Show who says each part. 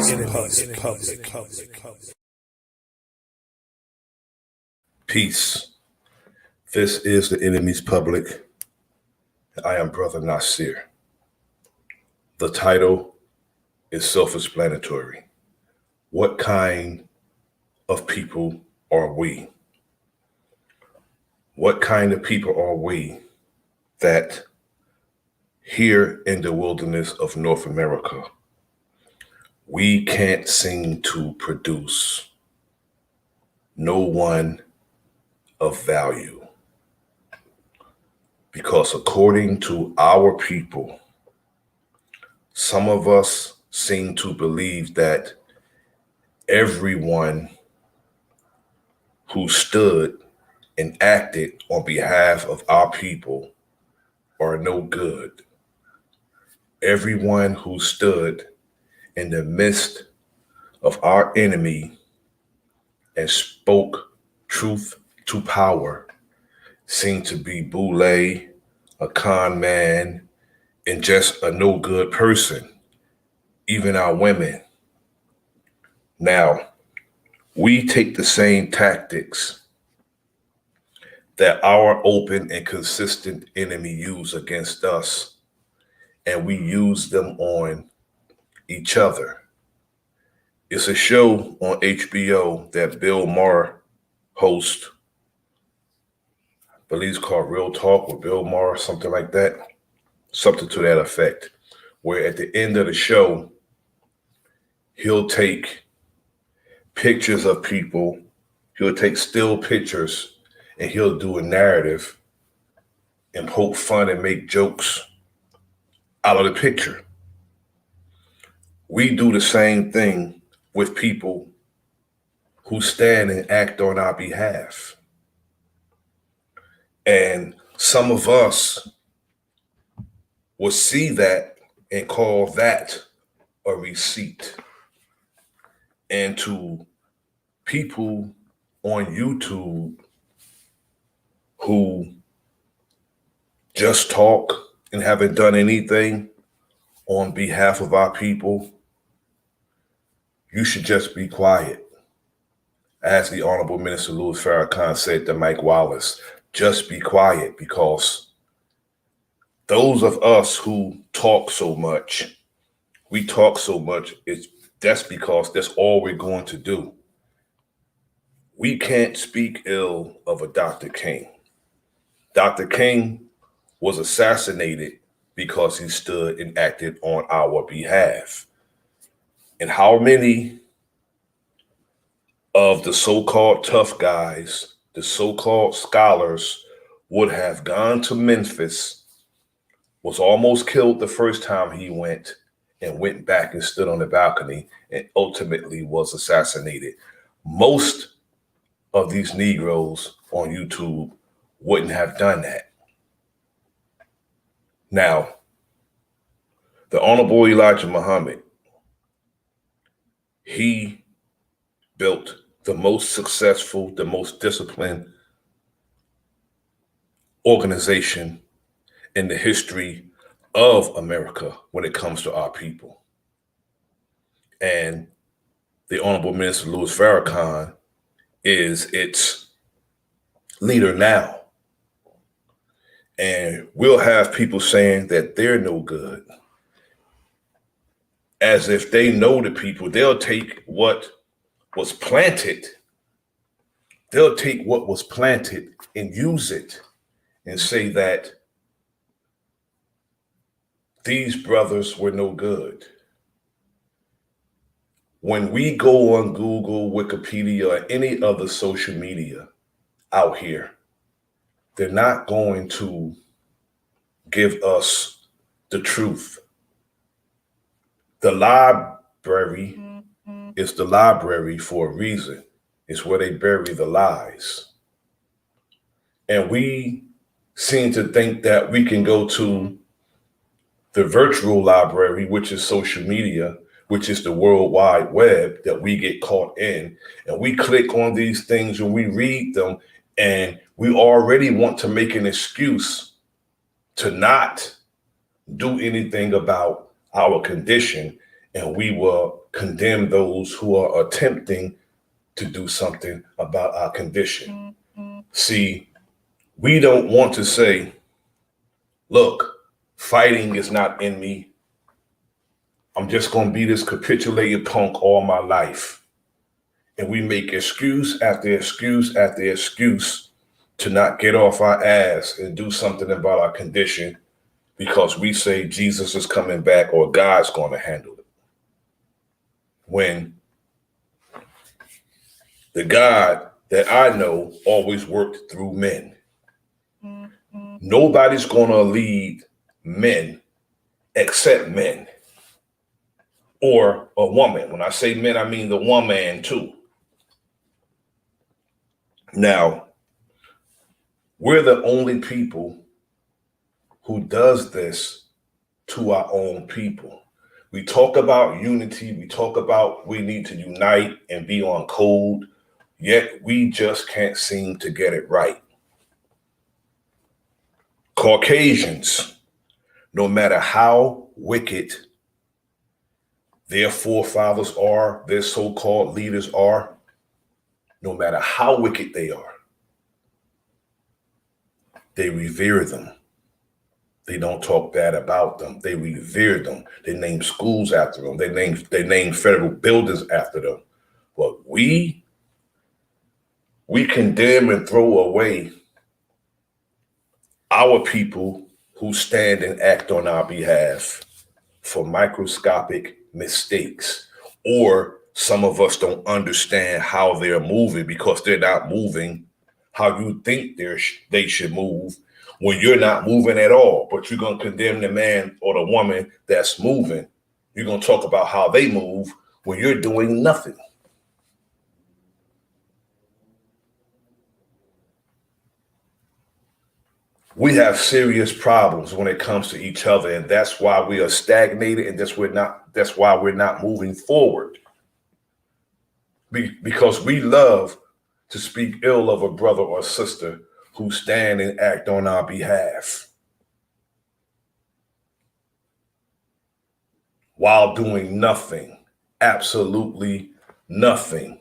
Speaker 1: public. Peace. This is the enemy's public. I am Bro.Nasir. The title is self-explanatory. What kind of people are we? What kind of people are we that here in the wilderness of North America, we can't seem to produce no one of value? Because according to our people, some of us seem to believe that everyone who stood and acted on behalf of our people are no good. Everyone who stood in the midst of our enemy and spoke truth to power seemed to be boule, a con man, and just a no good person, even our women. Now, we take the same tactics that our open and consistent enemy use against us, and we use them on each other. It's a show on HBO that Bill Maher hosts. I believe it's called Real Talk with Bill Maher, something like that. Something to that effect, where at the end of the show, he'll take pictures of people, he'll take still pictures, and he'll do a narrative and poke fun and make jokes out of the picture. We do the same thing with people who stand and act on our behalf. And some of us will see that and call that a receipt. And to people on YouTube who just talk and haven't done anything on behalf of our people, you should just be quiet. As the Honorable Minister Louis Farrakhan said to Mike Wallace, just be quiet, because those of us who talk so much, that's because that's all we're going to do. We can't speak ill of a Dr. King. Dr. King was assassinated because he stood and acted on our behalf. And how many of the so-called tough guys, the so-called scholars, would have gone to Memphis, was almost killed the first time he went, and went back and stood on the balcony and ultimately was assassinated? Most of these Negroes on YouTube wouldn't have done that. Now, the Honorable Elijah Muhammad, he built the most successful, the most disciplined organization in the history of America when it comes to our people. And the Honorable Minister Louis Farrakhan is its leader now. And we'll have people saying that they're no good, as if they know the people. They'll take what was planted. They'll take what was planted and use it and say that these brothers were no good. When we go on Google, Wikipedia, or any other social media out here, they're not going to give us the truth. The library is the library for a reason. It's where they bury the lies. And we seem to think that we can go to the virtual library, which is social media, which is the World Wide Web, that we get caught in. And we click on these things and we read them, and we already want to make an excuse to not do anything about our condition. And we will condemn those who are attempting to do something about our condition. See, we don't want to say, look, fighting is not in me. I'm just going to be this capitulated punk all my life. And we make excuse after excuse after excuse to not get off our ass and do something about our condition because we say Jesus is coming back or God's going to handle it. When the God that I know always worked through men. Nobody's going to lead men except men or a woman. When I say men, I mean the woman too. Now, we're the only people who does this to our own people. We talk about unity. We talk about we need to unite and be on code, yet we just can't seem to get it right. Caucasians, no matter how wicked their forefathers are, their so-called leaders are, no matter how wicked they are, they revere them. They don't talk bad about them. They revere them. They name schools after them. They name federal buildings after them. But we condemn and throw away our people who stand and act on our behalf for microscopic mistakes. Or some of us don't understand how they're moving because they're not moving how you think they should move when you're not moving at all. But you're going to condemn the man or the woman that's moving. You're going to talk about how they move when you're doing nothing. We have serious problems when it comes to each other, and that's why we are stagnated, and that's why we're not moving forward. Because we love to speak ill of a brother or sister who stand and act on our behalf while doing nothing, absolutely nothing.